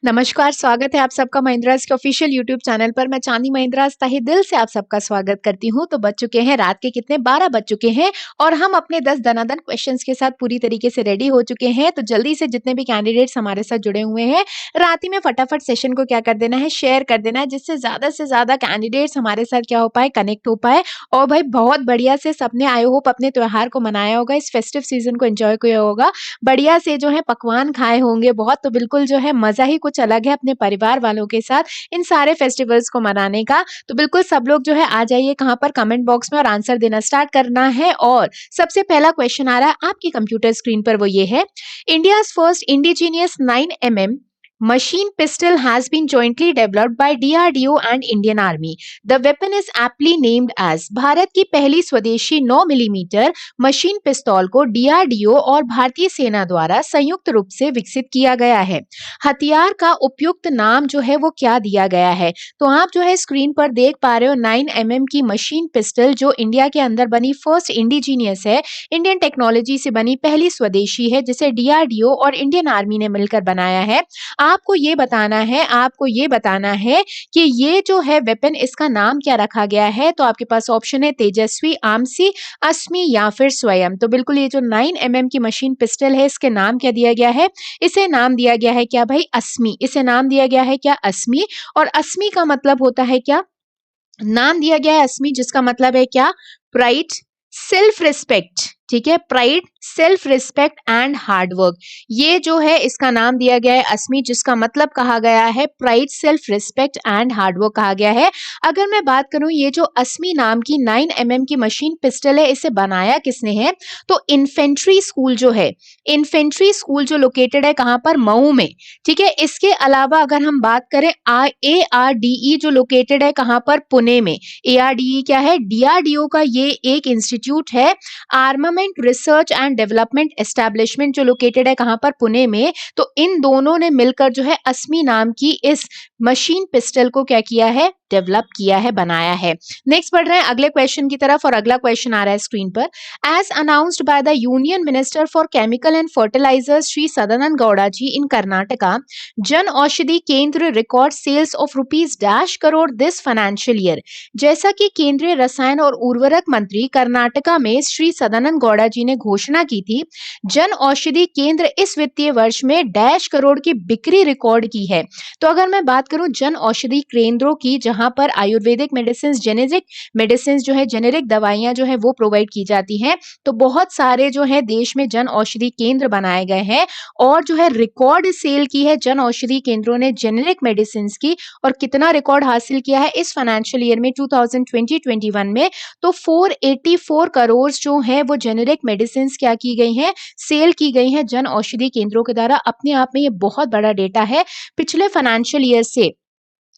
नमस्कार, स्वागत है आप सबका महिंद्राज़ के ऑफिशियल यूट्यूब चैनल पर। मैं चांदी महिंद्राज़ तहे दिल से आप सबका स्वागत करती हूँ। तो बज चुके हैं रात के कितने 12 बज चुके हैं और हम अपने 10 दनादन क्वेश्चंस के साथ पूरी तरीके से रेडी हो चुके हैं। तो जल्दी से जितने भी कैंडिडेट्स हमारे साथ जुड़े हुए हैं, रात ही में फटाफट सेशन को क्या कर देना है, शेयर कर देना है, जिससे से ज़्यादा कैंडिडेट्स हमारे साथ क्या हो पाए, कनेक्ट हो पाए। और भाई बहुत बढ़िया से सबने आई होप अपने त्योहार को मनाया होगा, इस फेस्टिव सीजन को एन्जॉय किया होगा। बढ़िया से जो है पकवान खाए होंगे बहुत, तो बिल्कुल जो है मज़ा ही कुछ अलग है अपने परिवार वालों के साथ इन सारे फेस्टिवल्स को मनाने का। तो बिल्कुल सब लोग जो है आ जाइए कहाँ पर, कमेंट बॉक्स में, और आंसर देना स्टार्ट करना है। और सबसे पहला क्वेश्चन आ रहा है आपकी कंप्यूटर स्क्रीन पर, वो ये है, India's first indigenous 9 mm machine pistol has been jointly developed by DRDO and Indian Army. The weapon is aptly named as। Bharat की पहली स्वदेशी 9 मिलीमीटर मशीन पिस्तौल को DRDO और भारतीय सेना द्वारा संयुक्त रूप से विकसित किया गया है। हथियार का उपयुक्त नाम जो है वो क्या दिया गया है? तो आप जो है स्क्रीन पर देख पा रहे हो 9 mm की मशीन पिस्टल जो इंडिया के अंदर बनी फर्स्ट इंडिजीनियस है, इंडियन टेक्नोलॉजी से बनी पहली स्वदेशी है, जिसे DRDO और इंडियन आर्मी ने मिलकर बनाया है। आपको ये बताना है कि ये जो है वेपन, इसका नाम क्या रखा गया है। तो आपके पास ऑप्शन है तेजस्वी, आमसी, अस्मी या फिर स्वयं। तो बिल्कुल ये जो 9 mm की मशीन पिस्टल है, इसके नाम क्या दिया गया है? इसे नाम दिया गया है क्या भाई? अस्मी। इसे नाम दिया गया है क्या? अस्मी। और अस्मी का मतलब होता है क्या? नाम दिया गया है अस्मी, जिसका मतलब है क्या? Pride, self respect. ठीक है, pride, self respect and hard work. ये जो है इसका नाम दिया गया है अस्मी, जिसका मतलब कहा गया है pride, self respect and hard work कहा गया है। अगर मैं बात करूं ये जो अस्मी नाम की 9 mm की मशीन पिस्टल है, इसे बनाया किसने है? तो इन्फेंट्री स्कूल जो है, इन्फेंट्री स्कूल जो लोकेटेड है कहां पर? मऊ में। ठीक है, इसके अलावा अगर हम बात करें ARDE जो लोकेटेड है कहां पर? पुणे में। ARDE क्या है? DRDO का ये एक इंस्टीट्यूट है, armament research and development establishment, जो लोकेटेड है कहां पर? पुणे में। तो इन दोनों ने मिलकर जो है अस्मी नाम की इस मशीन पिस्टल को क्या किया है? डेवलप किया है, बनाया है। नेक्स्ट बढ़ रहे हैं अगले क्वेश्चन की तरफ, और अगला क्वेश्चन आ रहा है स्क्रीन पर। As announced by the union minister for chemical and fertilisers Shri Sadananda Gowda ji in Karnataka, Jan Aushadhi Kendra record sales of rupees dash crore this financial year. जैसा कि केंद्रीय रसायन और उर्वरक मंत्री कर्नाटका में श्री सदानंद गौड़ा जी ने घोषणा की थी, जन औषधि केंद्र इस वित्तीय वर्ष में डैश करोड़ की बिक्री रिकॉर्ड की है। तो अगर मैं बात करूं जन औषधि केंद्रों की, जहां पर आयुर्वेदिक मेडिसिन, जेनेरिक मेडिसिन जो है, जेनेरिक दवाइयां जो है वो प्रोवाइड की जाती हैं, तो बहुत सारे जो है देश में जन औषधि केंद्र बनाए गए हैं, और जो है रिकॉर्ड सेल की है जन औषधि केंद्रों ने जेनेरिक मेडिसिन की। और कितना रिकॉर्ड हासिल किया है इस फाइनेंशियल ईयर में 2020-21 में? तो 484 करोड़ जो है वो जेनेरिक मेडिसिन क्या की गई हैं? सेल की गई हैं जन औषधि केंद्रों के द्वारा। अपने आप में ये बहुत बड़ा डेटा है। पिछले फाइनेंशियल ईयर से,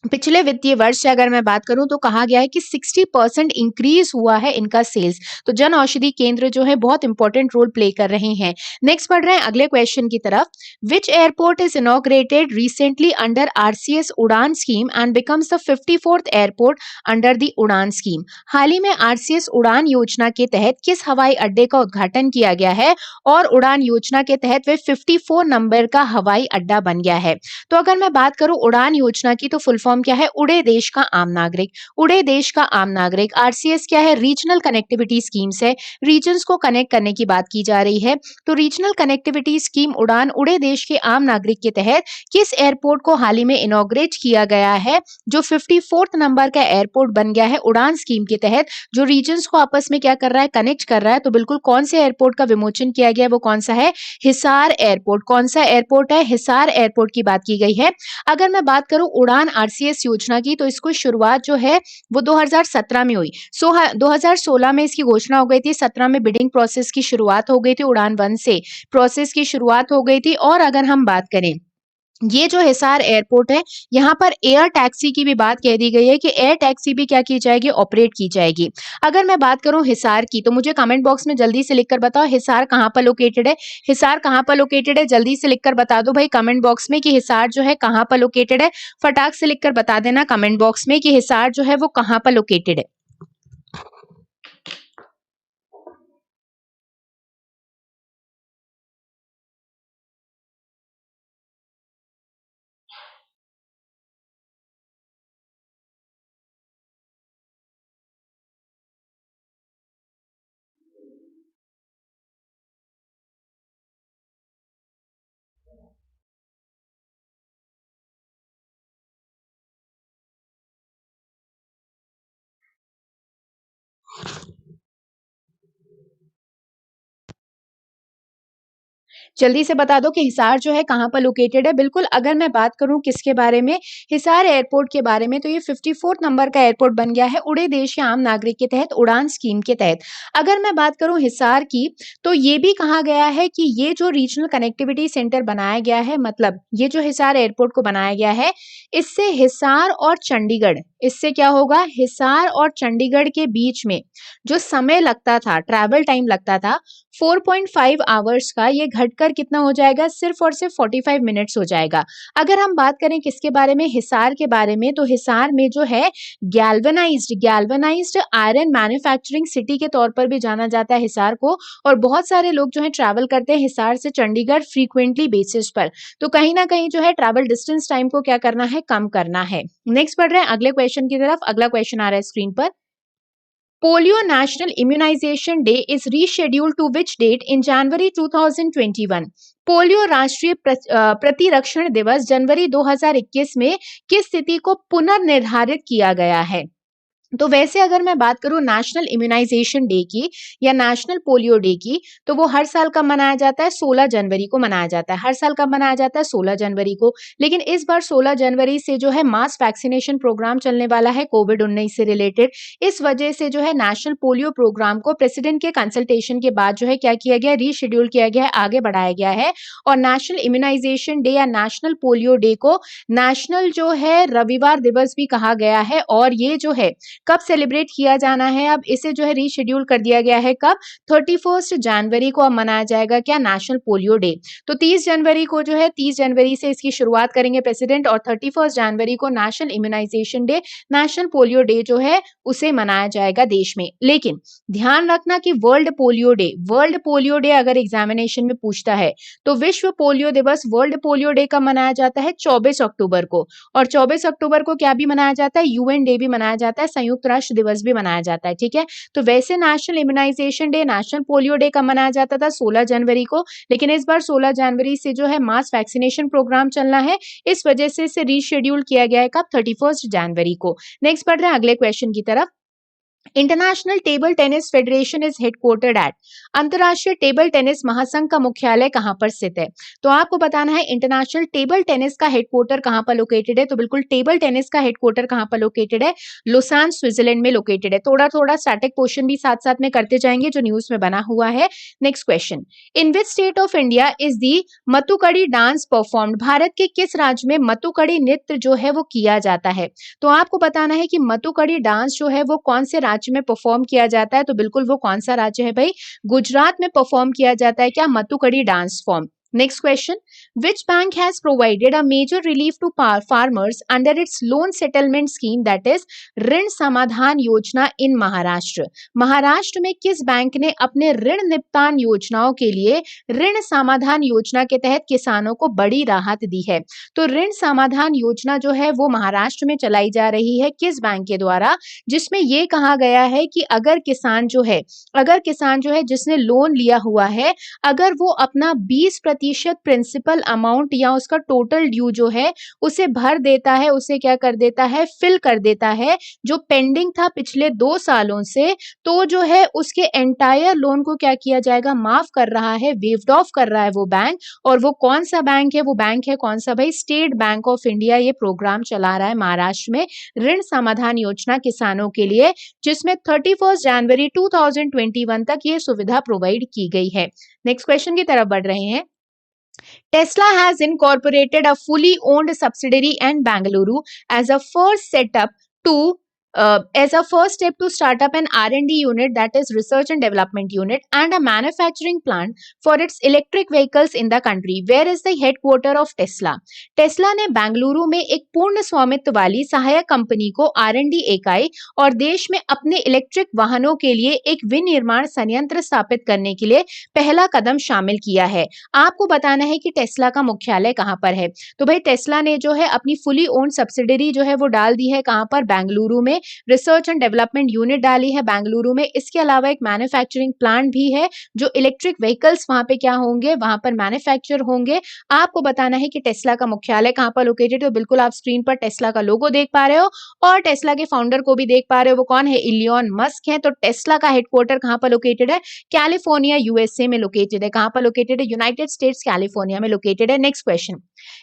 पिछले वित्तीय वर्ष से अगर मैं बात करूं, तो कहा गया है कि 60% इंक्रीज हुआ है इनका सेल्स। तो जन औषधि केंद्र जो है बहुत इंपॉर्टेंट रोल प्ले कर रहे हैं। नेक्स्ट पढ़ रहे हैं अगले क्वेश्चन की तरफ। Which airport is inaugurated recently under RCS UDAN scheme and becomes the 54th airport under the UDAN scheme. हाल ही में RCS उड़ान योजना के तहत किस हवाई अड्डे का उद्घाटन किया गया है, और उड़ान योजना के तहत वे 54 नंबर का हवाई अड्डा बन गया है? तो अगर मैं बात करूं उड़ान योजना की, तो फुल फॉर्म क्या है? उड़े देश का आम नागरिक। उड़े देश का आम नागरिक। RCS क्या है? रीजनल कनेक्टिविटी स्कीम्स है, रीजन्स को कनेक्ट करने की बात की जा रही है। तो रीजनल कनेक्टिविटी स्कीम उड़ान, उड़े देश के आम नागरिक के तहत किस एयरपोर्ट को हाल ही में इनॉग्रेट किया गया है, जो 54th नंबर का एयरपोर्ट बन गया है उड़ान स्कीम के तहत, जो रीजन्स को आपस में क्या कर रहा है? कनेक्ट कर रहा है। तो बिल्कुल कौन से एयरपोर्ट का विमोचन किया गया है, वो कौन सा है? हिसार एयरपोर्ट। कौन सा एयरपोर्ट है? हिसार एयरपोर्ट की बात की गई है। अगर मैं बात करूं उड़ान RCS योजना की, तो इसको शुरुआत जो है वो 2017 में हुई। 2016 में इसकी घोषणा हो गई थी, 17 में बिडिंग प्रोसेस की शुरुआत हो गई थी, उड़ान 1 से प्रोसेस की शुरुआत हो गई थी। और अगर हम बात करें ये जो हिसार एयरपोर्ट है, यहाँ पर एयर टैक्सी की भी बात कह दी गई है कि एयर टैक्सी भी क्या की जाएगी? ऑपरेट की जाएगी। अगर मैं बात करूं हिसार की, तो मुझे कमेंट बॉक्स में जल्दी से लिखकर बताओ हिसार कहाँ पर लोकेटेड है? हिसार कहाँ पर लोकेटेड है? जल्दी से लिखकर बता दो भाई कमेंट बॉक्स में कि हिसार जो है कहाँ पर लोकेटेड है। फटाक से लिखकर बता देना कमेंट बॉक्स में कि हिसार जो है वो कहाँ पर लोकेटेड है। जल्दी से बता दो कि हिसार जो है कहाँ पर लोकेटेड है। बिल्कुल, अगर मैं बात करूँ किसके बारे में, हिसार एयरपोर्ट के बारे में, तो ये 54th नंबर का एयरपोर्ट बन गया है उड़े देश के आम नागरिक के तहत उड़ान स्कीम के तहत। अगर मैं बात करूँ हिसार की, तो ये भी कहा गया है कि ये जो रीजनल कनेक्टिविटी सेंटर बनाया गया है, मतलब ये जो हिसार एयरपोर्ट को बनाया गया है, इससे हिसार और चंडीगढ़, इससे क्या होगा, हिसार और चंडीगढ़ के बीच में जो समय लगता था, ट्रैवल टाइम लगता था 4.5 आवर्स का, ये घटकर कितना हो जाएगा, सिर्फ और सिर्फ 45 मिनट्स हो जाएगा। अगर हम बात करें किसके बारे में, हिसार के बारे में, तो हिसार में जो है गैल्वेनाइज्ड आयरन मैन्युफैक्चरिंग सिटी के तौर पर भी जाना जाता है हिसार को, और बहुत सारे लोग जो है ट्रैवल करते हैं हिसार से चंडीगढ़ फ्रीक्वेंटली बेसिस पर। तो कहीं ना कहीं जो है ट्रैवल डिस्टेंस टाइम को क्या करना है, कम करना है। नेक्स्ट बढ़ रहे हैं अगले क्वेश्चन की तरफ। अगला क्वेश्चन आ रहा है स्क्रीन पर। Polio National Immunization Day is rescheduled to which date in January 2021? Polio राष्ट्रीय प्रतिरक्षण दिवस जनवरी 2021 में किस तिथि को पुनर्निर्धारित किया गया है? तो वैसे अगर मैं बात करूं नेशनल इम्यूनाइजेशन डे की या नेशनल पोलियो डे की, तो वो हर साल कब मनाया जाता है, 16 जनवरी को मनाया जाता है। हर साल कब मनाया जाता है, 16 जनवरी को। लेकिन इस बार 16 जनवरी से जो है मास वैक्सीनेशन प्रोग्राम चलने वाला है कोविड-19 से रिलेटेड। इस वजह से जो है नेशनल पोलियो प्रोग्राम को प्रेसिडेंट के कंसल्टेशन के बाद जो है क्या किया गया, रीशेड्यूल किया गया है, आगे बढ़ाया गया है। और नेशनल इम्यूनाइजेशन डे या नेशनल पोलियो डे को नेशनल जो है रविवार दिवस भी कहा गया है। और ये जो है कब सेलिब्रेट किया जाना है, अब इसे जो है रीशेड्यूल कर दिया गया है, कब, 31 जनवरी को अब मनाया जाएगा क्या, नेशनल पोलियो डे। तो 30 जनवरी को जो है, 30 जनवरी से इसकी शुरुआत करेंगे प्रेसिडेंट, और 31 जनवरी को national immunisation day, national polio day जो है उसे मनाया जाएगा देश में। लेकिन ध्यान रखना कि वर्ल्ड पोलियो डे अगर एग्जामिनेशन में पूछता है, तो विश्व पोलियो दिवस, वर्ल्ड पोलियो डे कब मनाया जाता है, 24 अक्टूबर को। और 24 अक्टूबर को क्या भी मनाया जाता है, यूएन डे भी मनाया जाता है, संयुक्त राष्ट्र दिवस भी मनाया जाता है। ठीक है, तो वैसे national immunisation day, national polio day कब मनाया जाता था, 16 जनवरी को। लेकिन इस बार 16 जनवरी से जो है मास वैक्सीनेशन प्रोग्राम चलना है, इस वजह से इसे रीशेड्यूल किया गया है कब, 31 जनवरी को। नेक्स्ट बढ़ रहे हैं अगले क्वेश्चन की तरफ। International Table Tennis Federation is headquartered at, अंतरराष्ट्रीय टेबल टेनिस महासंघ का मुख्यालय कहां पर स्थित है? तो आपको बताना है इंटरनेशनल टेबल टेनिस का हेडक्वार्टर कहां पर लोकेटेड है। तो बिल्कुल टेबल टेनिस का हेडक्वार्टर कहां पर लोकेटेड है, लुसान स्विट्जरलैंड में लोकेटेड है। थोड़ा थोड़ा स्टैटिक क्वेश्चन भी साथ साथ में करते जाएंगे जो न्यूज में बना हुआ है। Next question, in which state of India is the Mattukudi dance performed, Bharat के किस राज्य में मत्तुकड़ी नृत्य जो है वो किया जाता है? तो आपको बताना है कि मत्तुकड़ी डांस जो है वो कौन से राज्य में परफॉर्म किया जाता है। तो बिल्कुल वो कौन सा राज्य है भाई, गुजरात में परफॉर्म किया जाता है क्या, Mattukudi dance form. Next question, which bank has provided a major relief to farmers under its loan settlement scheme that is Rin Samadhan योजना इन महाराष्ट्र? महाराष्ट्र में किस बैंक ने अपने ऋण निपटान योजनाओं के लिए ऋण समाधान योजना के तहत किसानों को बड़ी राहत दी है? तो ऋण समाधान योजना जो है वो महाराष्ट्र में चलाई जा रही है किस बैंक के द्वारा, जिसमें ये कहा गया है कि अगर किसान जो है जिसने लोन लिया हुआ है, अगर वो अपना 20% प्रिंसिपल अमाउंट या उसका टोटल ड्यू जो है उसे भर देता है, उसे क्या कर देता है, फिल कर देता है, जो पेंडिंग था पिछले 2 सालों से, तो जो है उसके एंटायर लोन को क्या किया जाएगा, माफ कर रहा है, वेव्ड ऑफ कर रहा है वो बैंक। और वो कौन सा बैंक है, वो बैंक है कौन सा भाई, स्टेट बैंक ऑफ इंडिया। ये प्रोग्राम चला रहा है महाराष्ट्र में ऋण समाधान योजना किसानों के लिए, जिसमें 31 जनवरी 2021 तक ये सुविधा प्रोवाइड की गई है। नेक्स्ट क्वेश्चन की तरफ बढ़ रहे हैं। Tesla has incorporated a fully owned subsidiary in Bangalore as a first step to start up an R&D unit, that is research and development unit, and a manufacturing plant for its electric vehicles in the country. Where is the headquarter of Tesla? Tesla ने बेंगलुरु में एक पूर्ण स्वामित्व वाली सहायक company को R&D इकाई और देश में अपने इलेक्ट्रिक वाहनों के लिए एक विनिर्माण संयंत्र स्थापित करने के लिए पहला कदम शामिल किया है। आपको बताना है कि टेस्ला का मुख्यालय कहां पर है। तो भाई टेस्ला ने जो है अपनी फुली ओन्ड सब्सिडरी जो है वो डाल दी है कहां पर, बेंगलुरु में। रिसर्च एंड डेवलपमेंट यूनिट डाली है बेंगलुरु में। इसके अलावा एक मैन्युफैक्चरिंग प्लांट भी है, जो इलेक्ट्रिक व्हीकल्स वहां पे क्या होंगे, वहां पर मैन्युफैक्चर होंगे। आपको बताना है कि टेस्ला का मुख्यालय कहां पर लोकेटेड है। तो बिल्कुल आप स्क्रीन पर टेस्ला का लोगो देख पा रहे हो और टेस्ला के फाउंडर को भी देख पा रहे हो। वो कौन है? इलियन मस्क है। तो टेस्ला का हेडक्वार्टर कहां पर लोकेटेड है? कैलिफोर्निया यूएसए में लोकेटेड है। कहां पर लोकेटेड है? यूनाइटेड स्टेट्स कैलिफोर्निया में लोकेटेड है। Next question,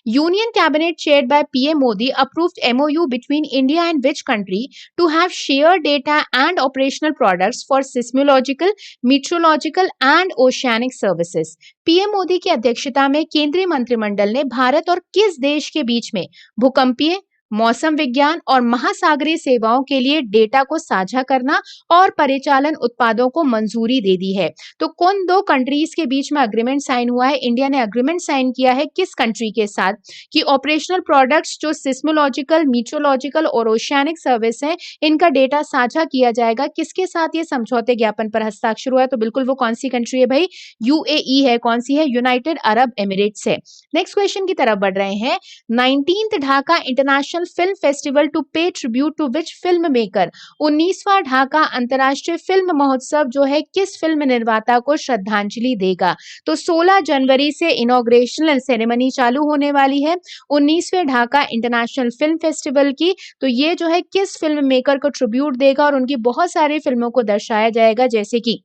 union cabinet chaired by PM Modi approved MOU between India and which country to have shared data and operational products for seismological, meteorological and oceanic services। PM Modi की अध्यक्षता में केंद्रीय मंत्रिमंडल ने भारत और किस देश के बीच में भूकंपीय, मौसम विज्ञान और महासागरीय सेवाओं के लिए डेटा को साझा करना और परिचालन उत्पादों को मंजूरी दे दी है? तो कौन दो कंट्रीज के बीच में अग्रीमेंट साइन हुआ है? इंडिया ने अग्रीमेंट साइन किया है किस कंट्री के साथ कि ऑपरेशनल प्रोडक्ट्स जो सिस्मोलॉजिकल, मीटरोलॉजिकल और ओशियानिक सर्विस है, इनका डेटा साझा किया जाएगा। किसके साथ ये समझौते ज्ञापन पर हस्ताक्षर हुआ है? तो बिल्कुल वो कौन सी कंट्री है भाई? यूएई है। कौन सी है? यूनाइटेड अरब एमिरेट्स है। नेक्स्ट क्वेश्चन की तरफ बढ़ रहे हैं। 19th Dhaka international film festival to pay tribute to which film maker. 19वां ढाका अंतर्राष्ट्रीय फिल्म महोत्सव जो है किस फिल्म निर्माता को श्रद्धांजलि देगा? तो 16 जनवरी से इनॉग्रेशनल सेरेमनी चालू होने वाली है 19वें ढाका इंटरनेशनल फिल्म फेस्टिवल की। तो ये जो है किस फिल्म मेकर को ट्रिब्यूट देगा और उनकी बहुत सारी फिल्मों को दर्शाया जाएगा, जैसे कि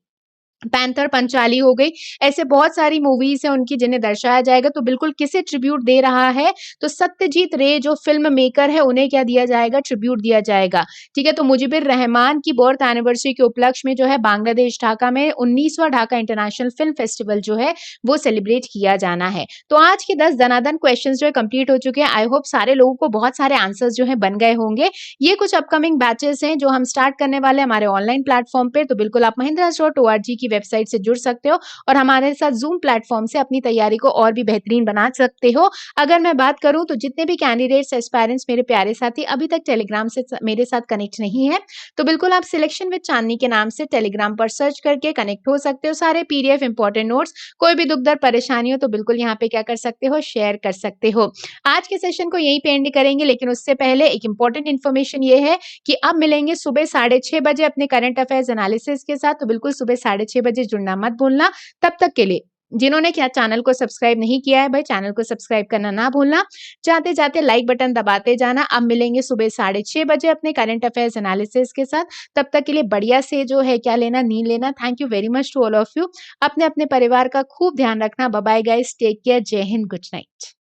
पैंथर पंचाली हो गई, ऐसे बहुत सारी मूवीज हैं उनकी जिन्हें दर्शाया जाएगा। तो बिल्कुल किसे ट्रिब्यूट दे रहा है? तो सत्यजीत रे जो फिल्म मेकर है उन्हें क्या दिया जाएगा? ट्रिब्यूट दिया जाएगा। ठीक है, तो मुजीबुर रहमान की बर्थ एनिवर्सरी के उपलक्ष्य में जो है बांग्लादेश ढाका में 19वां ढाका इंटरनेशनल फिल्म फेस्टिवल जो है वो सेलिब्रेट किया जाना है। तो आज के 10 दनादन क्वेश्चन जो है कंप्लीट हो चुके हैं। आई होप सारे लोगों को बहुत सारे आंसर्स जो है बन गए होंगे। ये कुछ अपकमिंग बैचेस हैं जो हम स्टार्ट करने वाले हैं हमारे ऑनलाइन प्लेटफॉर्म पे। तो बिल्कुल आप mahindras.org की वेबसाइट से जुड़ सकते हो और हमारे साथ जूम प्लेटफॉर्म से अपनी तैयारी को और भी बेहतरीन बना सकते हो। अगर मैं बात करूं तो जितने भी कैंडिडेट्स एस्पायरेंट्स मेरे प्यारे साथी अभी तक टेलीग्राम से मेरे साथ कनेक्ट नहीं है, तो बिल्कुल आप सिलेक्शन विद चांदनी के नाम से टेलीग्राम पर सर्च करके कनेक्ट हो सकते हो। सारे पीडीएफ इंपॉर्टेंट नोट्स, कोई भी दुख दर्द परेशानी हो तो बिल्कुल यहाँ पे क्या कर सकते हो? शेयर कर सकते हो। आज के सेशन को यहीं पे एंड करेंगे, लेकिन उससे पहले एक इंपॉर्टेंट इन्फॉर्मेशन ये है कि अब मिलेंगे सुबह 6:30 बजे अपने करंट अफेयर्स एनालिसिस के साथ। तो बिल्कुल सुबह 6:30 बजे जुड़ना मत भूलना। तब तक के लिए जिन्होंने क्या चैनल को सब्सक्राइब नहीं किया है भाई, चैनल को सब्सक्राइब करना ना भूलना। जाते जाते लाइक बटन दबाते जाना। अब मिलेंगे सुबह 6:30 बजे अपने करंट अफेयर्स एनालिसिस के साथ। तब तक के लिए बढ़िया से जो है क्या लेना, नींद लेना। Thank you very much to all of you. अपने अपने परिवार का खूब ध्यान रखना। Bye bye guys, take care, जय हिंद, गुड नाइट।